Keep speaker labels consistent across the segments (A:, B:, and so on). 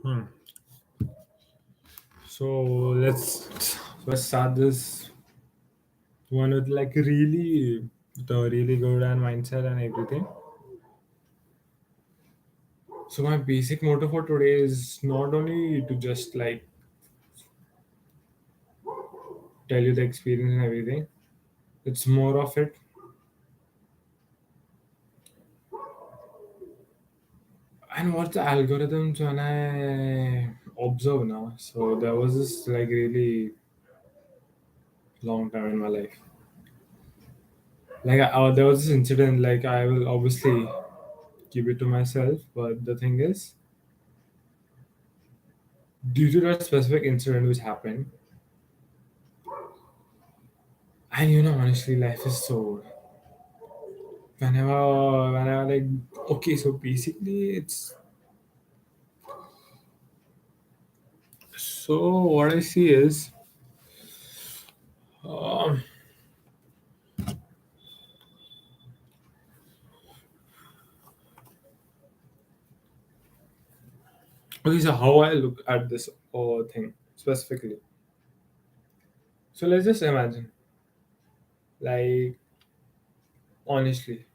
A: Hmm. So let's first start this one with like really the really good and mindset and everything. So my basic motto for today is not only to just like tell you the experience and everything. It's more of it. And what's the algorithms when I observe now? So there was this like really long time in my life. Like there was this incident. Like I will obviously keep it to myself, but the thing is, due to that specific incident which happened, and honestly, life is so. Whenever like, okay, so basically, it's so what I see is, um, okay, so how I look at this thing specifically. So let's just imagine, like, honestly,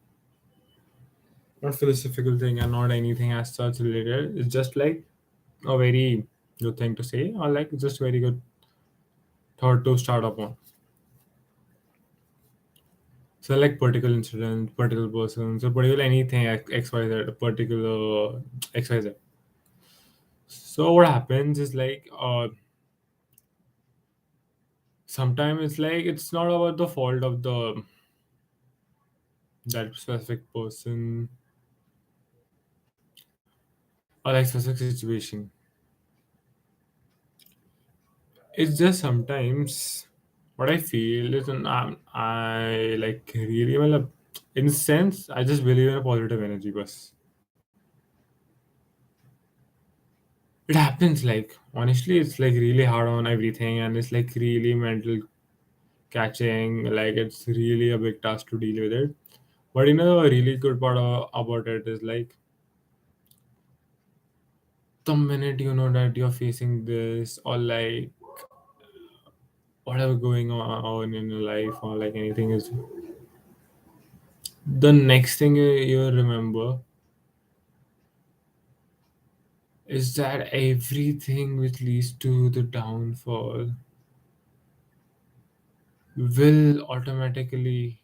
A: not philosophical thing and not anything as such related. It's just like a very good thing to say, or like just very good thought to start upon. So like particular incident, particular person, so particular anything XYZ, particular XYZ. So what happens is like sometimes it's like it's not about the fault of the that specific person or like specific situation. It's just sometimes what I feel is I like really well in a sense I just believe in a positive energy bus. It happens like honestly it's like really hard on everything and it's like really mental catching like it's really a big task to deal with it. But the really good part about it is like the minute you know that you're facing this or like whatever going on in your life or like anything is the next thing you remember is that everything which leads to the downfall will automatically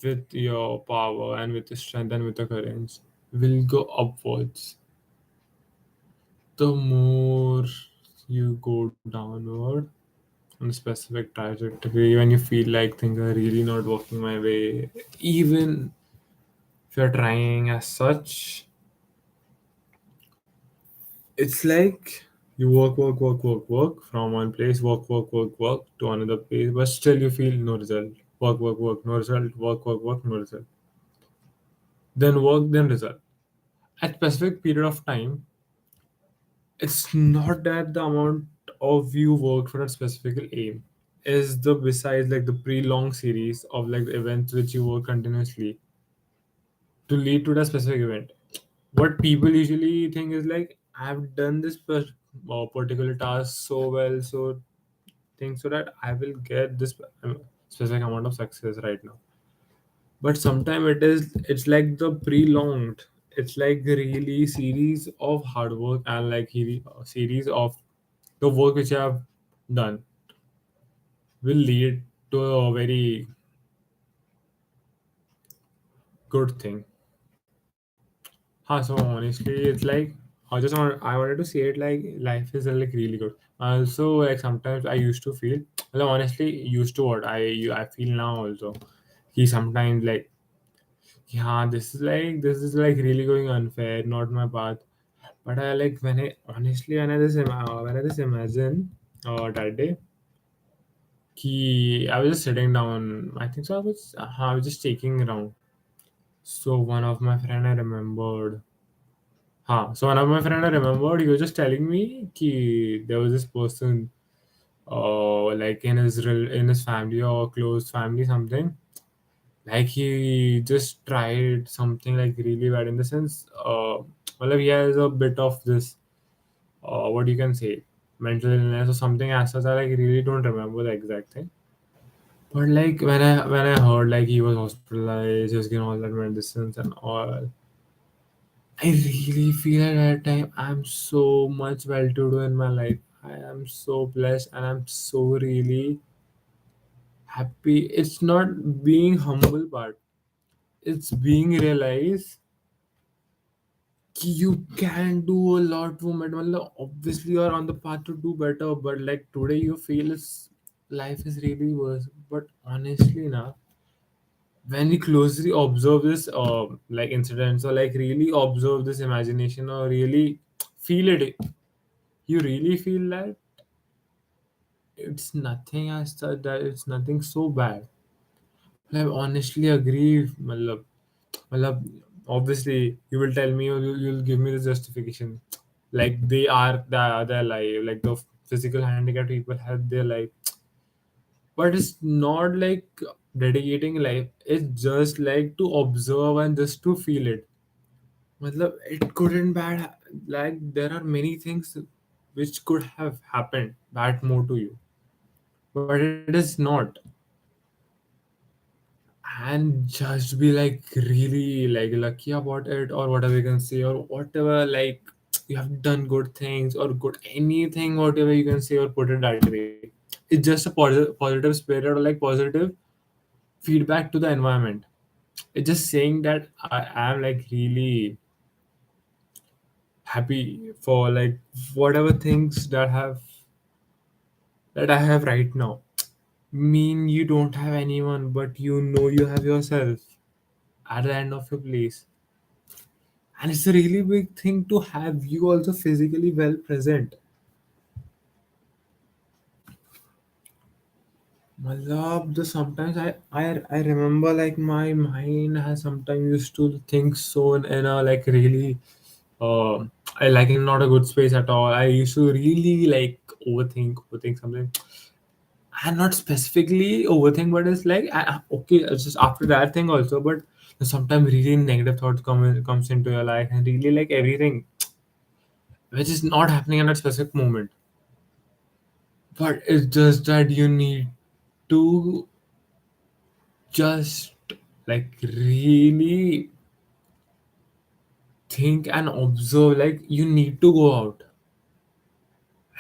A: with your power and with the strength and with the courage will go upwards the more you go downward on a specific trajectory when you feel like things are really not working my way even if you're trying as such it's like you work from one place, work to another place, but still you feel no result. Work, no result, no result. Then work, then result. At specific period of time, it's not that the amount of you work for a specific aim is the besides like the pre-long series of like the events which you work continuously to lead to the specific event. What people usually think is like I've done this particular task so well, so think so that I will get this specific amount of success right now. But sometimes it's like the prolonged. It's like the really series of hard work and like series of the work which I have done will lead to a very good thing. So honestly, it's like I wanted to say it like life is like really good. Also, like sometimes I used to feel, well, honestly, used to what I feel now also. He sometimes like, yeah, this is like really going unfair, not my path. But I like when I honestly when I just imagine that day, I was just sitting down. I think so. I was just taking around. So one of my friend I remembered. So one of my friend I remembered, he was just telling me कि there was this person, like in his family or close family something, like he just tried something like really bad in the sense, well, he has a bit of this. what you can say, mental illness or something as such. I like really don't remember the exact thing. But like when I heard like he was hospitalized, he was getting all that medicines and all, I really feel at that time I'm so much well to do in my life. I am so blessed and I'm so really happy. It's not being humble part. It's being realized कि you can do a lot woman. मतलब obviously you're on the path to do better, but like today you feel life is really worse. But honestly now, when we closely observe this like incidents or like really observe this imagination or really feel it, you really feel that it's nothing as such, that it's nothing so bad. I honestly agree. Matlab, obviously, you will tell me or you'll give me the justification. Like they are their life, like the physical handicapped people have their life, but it's not like dedicating life. It's just like to observe and just to feel it. Matlab, it couldn't bad. Like there are many things which could have happened bad more to you, but it is not. And just be like really like lucky about it or whatever you can say or whatever, like you have done good things or good anything, whatever you can say or put it that way. It's just a positive spirit or like positive feedback to the environment. It's just saying that I am like really happy for like whatever things that I have right now. Mean you don't have anyone, but you know you have yourself at the end of your place. And it's a really big thing to have you also physically well present. Malab, the sometimes I remember like my mind has sometimes used to think so in a like really uh I like in not a good space at all. I used to really like overthink something. And not specifically overthink, but it's like okay, it's just after that thing also, but sometimes really negative thoughts comes into your life and really like everything which is not happening at a specific moment. But it's just that you need to just like really think and observe. Like you need to go out.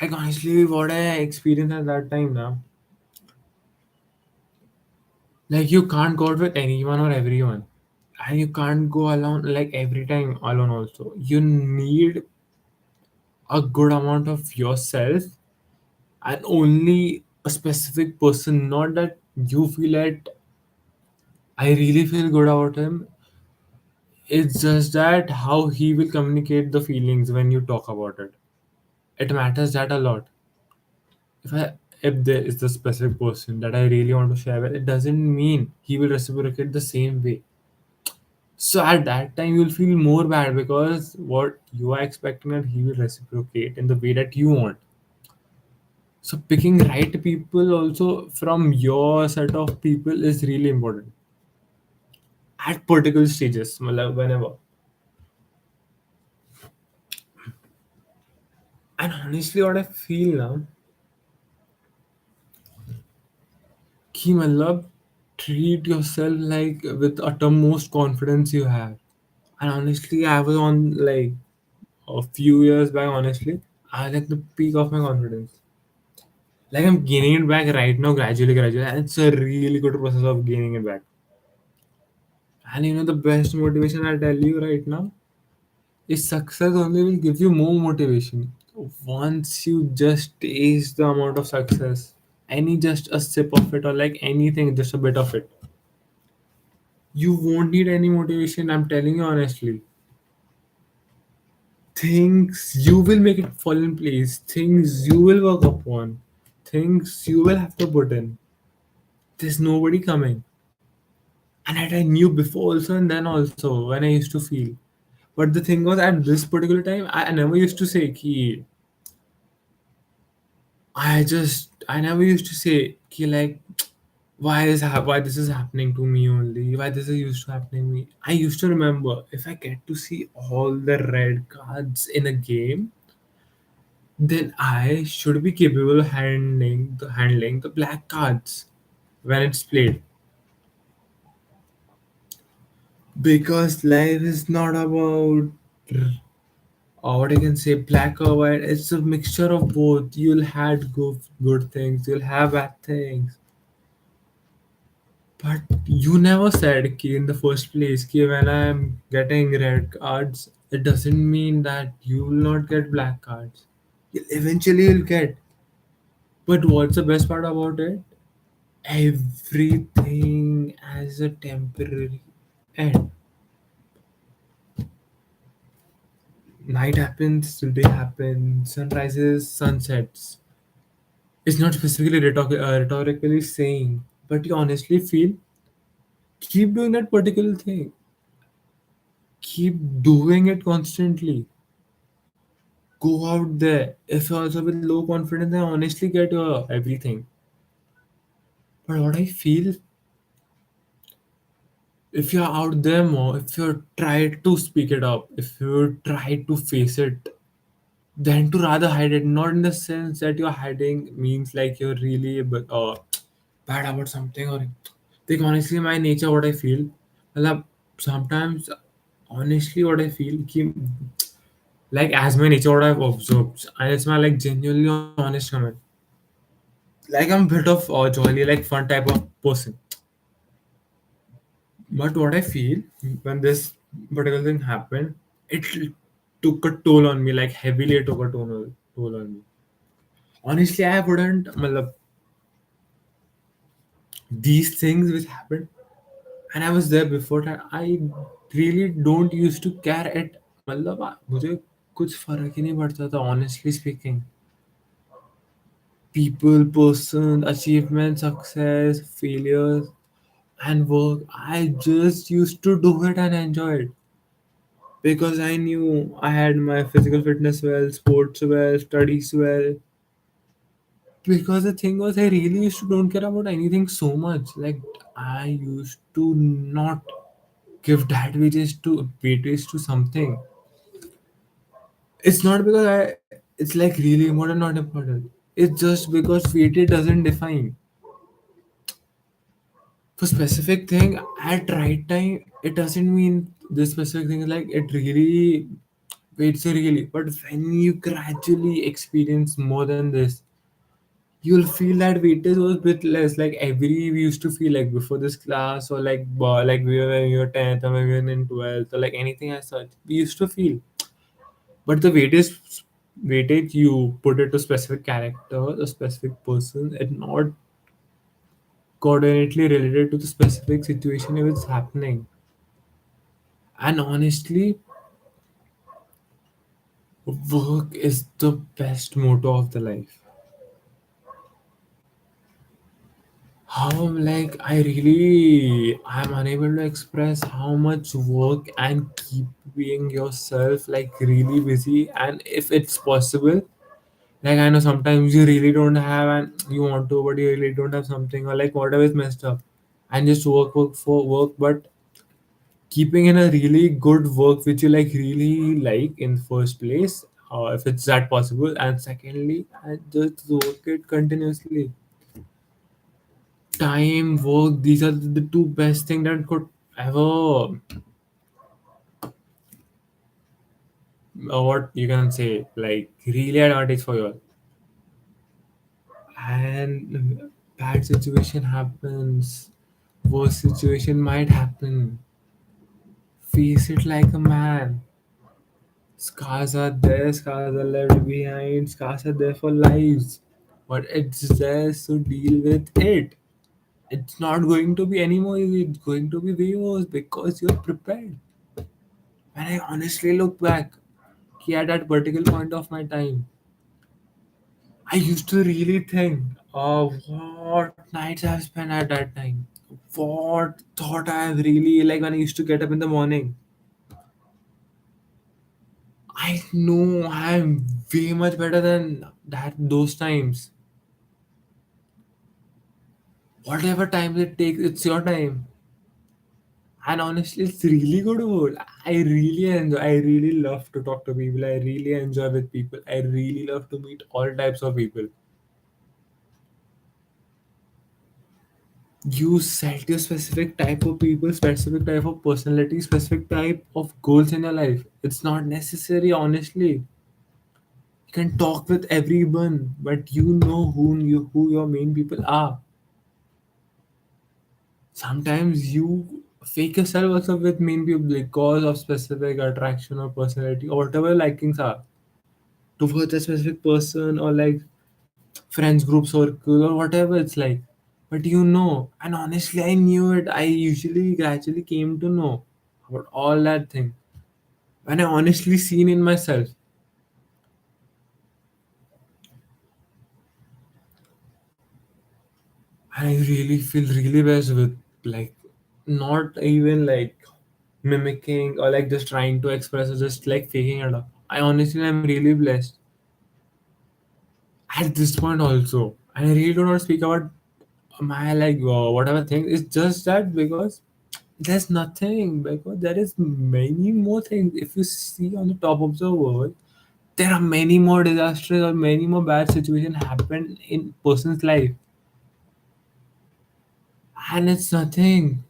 A: Like honestly, what I experienced at that time now, like you can't go out with anyone or everyone. And you can't go alone like every time alone also. You need a good amount of yourself and only a specific person, not that you feel that I really feel good about him. It's just that how he will communicate the feelings when you talk about it. It matters that a lot. If I if there is the specific person that I really want to share with, it doesn't mean he will reciprocate the same way. So at that time you'll feel more bad because what you are expecting that he will reciprocate in the way that you want. So picking right people also from your set of people is really important at particular stages. Matlab, whenever. And honestly, what I feel now, कि मतलब treat yourself like with uttermost confidence you have. And honestly, I was on like a few years back. Honestly, I like the peak of my confidence. Like I'm gaining it back right now, gradually, and it's a really good process of gaining it back. And you know the best motivation I'll tell you right now is success only will give you more motivation. Once you just taste the amount of success, any just a sip of it or like anything, just a bit of it, you won't need any motivation. I'm telling you honestly. Things you will make it fall in place, things you will work upon, things you will have to put in. There's nobody coming. And that I knew before also and then also when I used to feel. But the thing was at this particular time, I never used to say ki I never used to say ki like why this is happening to me only, why this is used to happening to me. I used to remember if I get to see all the red cards in a game, then I should be capable of handling the black cards when it's played. Because life is not about what I can say black or white. It's a mixture of both. You'll had good things, you'll have bad things. But you never said ki in the first place ki when I'm getting red cards, it doesn't mean that you will not get black cards. Eventually you'll get. But what's the best part about it? Everything has a temporary end. Night happens, day happens, sunrises, sunsets. It's not specifically rhetorically saying, but you honestly feel keep doing that particular thing. Keep doing it constantly. Go out there. If you're also with low confidence, then honestly get your everything. But what I feel, if you're out there more, if you try to speak it up, if you try to face it, then to rather hide it, not in the sense that you're hiding means like you're really bad about something or like honestly my nature what I feel. Well, sometimes honestly what I feel like as my nature what I've observed and it's my like genuinely honest comment. Like I'm a bit of jolly like fun type of person. But what I feel when this particular thing happened, it took a toll on me, like heavily it took a toll on me. Honestly, I wouldn't. Matlab, these things which happened, and I was there before that. I really don't used to care it. मतलब मुझे कुछ फर्क ही नहीं पड़ता था. Honestly speaking, people, person, achievement, success, failures, and work. I just used to do it and enjoy it because I knew I had my physical fitness well, sports well, studies well. Because the thing was, I really used to don't care about anything so much. Like I used to not give that weightage to something. It's not because it's like really important, not important. It's just because weightage doesn't define for specific thing at right time. It doesn't mean this specific thing is like it really waits really. But when you gradually experience more than this, you'll feel that weightage was a bit less. Like every we used to feel like before this class or like we were when we were 10th or when we were in 12th or like anything as such. We used to feel. But the weightage you put it to specific character, a specific person, and not coordinately related to the specific situation if it's happening. And honestly, work is the best motto of the life. How like I'm unable to express how much work and keeping yourself like really busy, and if it's possible, like I know sometimes you really don't have and you want to but you really don't have something or like whatever is messed up and just work for work, but keeping in a really good work which you like really like in first place, if it's that possible, and secondly and just work it continuously. Time, work, these are the two best things that could ever what you can say like really advantage for you. And bad situation happens, worse situation might happen, face it like a man. Scars are there, scars are left behind, scars are there for lives, but it's there, so deal with it. It's not going to be anymore easy, it's going to be way worse because you're prepared. When I honestly look back at that particular point of my time, I used to really think of what nights I've spent at that time. What thought I've really like when I used to get up in the morning. I know I'm way much better than that those times. Whatever time it takes, it's your time. And honestly, it's really good word. I really enjoy. I really love to talk to people. I really enjoy with people. I really love to meet all types of people. You set your specific type of people, specific type of personality, specific type of goals in your life. It's not necessary, honestly. You can talk with everyone, but you know who your main people are. Sometimes you fake yourself also with main people because of specific attraction or personality or whatever likings are towards a specific person or like friends group circle or whatever it's like. But you know, and honestly I knew it. I usually gradually came to know about all that thing when I honestly seen in myself. And I really feel really best with like not even like mimicking or like just trying to express or just like faking it up. I honestly am really blessed at this point also. And I really do not speak about my like whatever thing. It's just that because there's nothing, because there is many more things. If you see on the top of the world, there are many more disasters or many more bad situations happen in person's life, and it's nothing.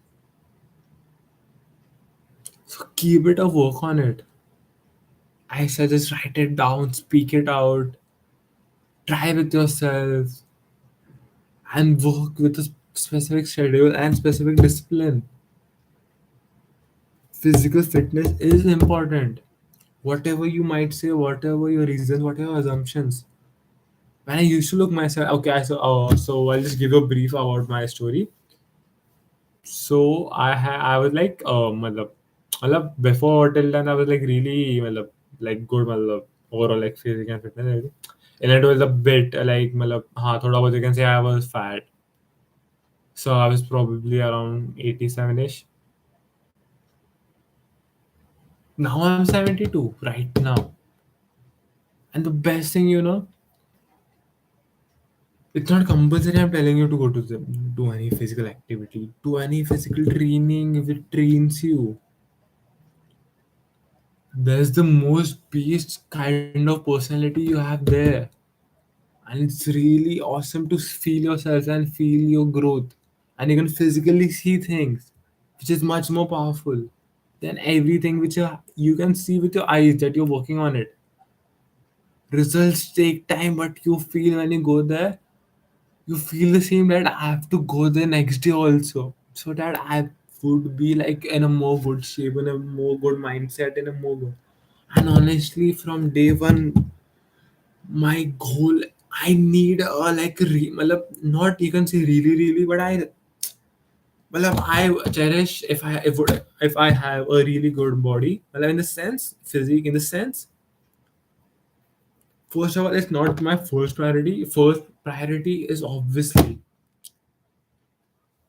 A: So keep it a work on it. I suggest write it down, speak it out, try with yourself, and work with a specific schedule and specific discipline. Physical fitness is important. Whatever you might say, whatever your reasons, whatever assumptions. When I used to look myself, okay, so I'll just give you a brief about my story. So I was like, matlab, before till then I was like really, like good, overall like physical and fitness and everything. And it was a bit like, thoda bahut you can say I was fat. So I was probably around 87ish. Now I'm 72 right now. And the best thing, it's not compulsory. I'm telling you to go to do any physical activity, do any physical training if it trains you. There's the most beast kind of personality you have there. And it's really awesome to feel yourself and feel your growth. And you can physically see things, which is much more powerful than everything which you can see with your eyes that you're working on it. Results take time, but you feel when you go there, you feel the same that I have to go the next day also, so that I would be like in a more good shape, in a more good mindset, in a more good. And honestly, from day one, my goal, I need a like matlab, not you can say really, really, but I cherish if I have a really good body, in the sense physique, in the sense. First of all, it's not my first priority. First priority is obviously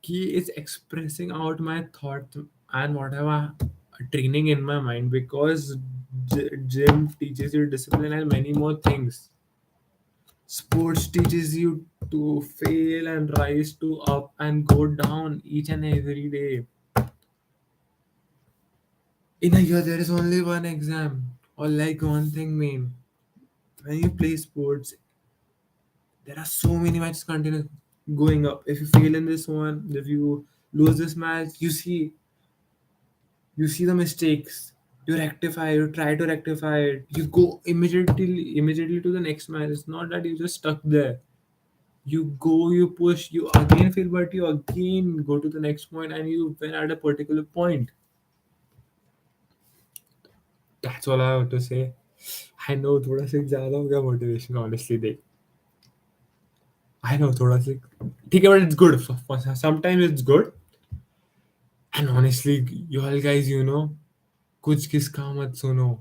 A: key is expressing out my thought and whatever training in my mind, because gym teaches you discipline and many more things. Sports teaches you to fail and rise to up and go down each and every day. In a year there is only one exam or like one thing main. When you play sports, there are so many matches continuous going up. If you fail in this one, if you lose this match, you see the mistakes, you rectify, you try to rectify it, you go immediately to the next match. It's not that you just stuck there. You go, you push, you again fail, but you again go to the next point and you win at a particular point. That's all I have to say. I know थोड़ा सा ज़्यादा हो गया motivation honestly देख. I know थोड़ा सा ठीक है, but it's good. Sometimes it's good. And honestly, you all guys, कुछ किसका मत सुनो.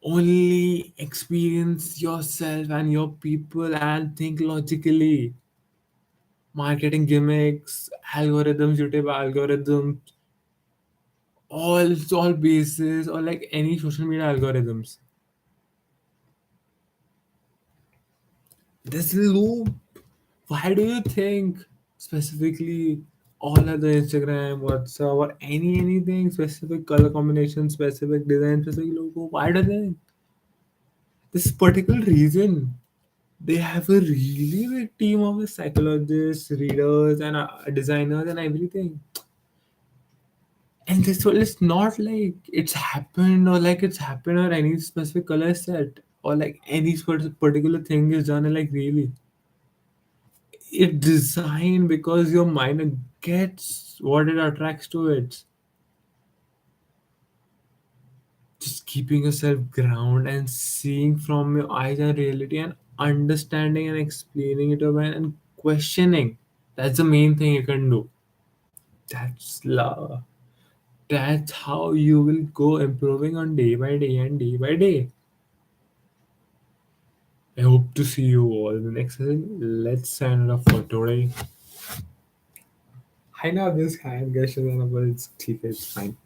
A: Only experience yourself and your people and think logically. Marketing gimmicks, algorithms, YouTube algorithms, all bases or like any social media algorithms. This loop. Why do you think specifically? all other Instagram, WhatsApp, or anything specific color combination, specific design, specific logo. Why do they? This particular reason. They have a really big team of psychologists, readers, and designers and everything. And this one is not like it's happened or like it's happened or any specific color set or like any particular thing is done. Like really, it's designed because your mind gets what it attracts to it. Just keeping yourself ground and seeing from your eyes and reality and understanding and explaining it over and questioning. That's the main thing you can do. That's love. That's how you will go improving on day by day and day by day. I hope to see you all in the next session. Let's sign it off for today. I know this hand gesture, but it's fine.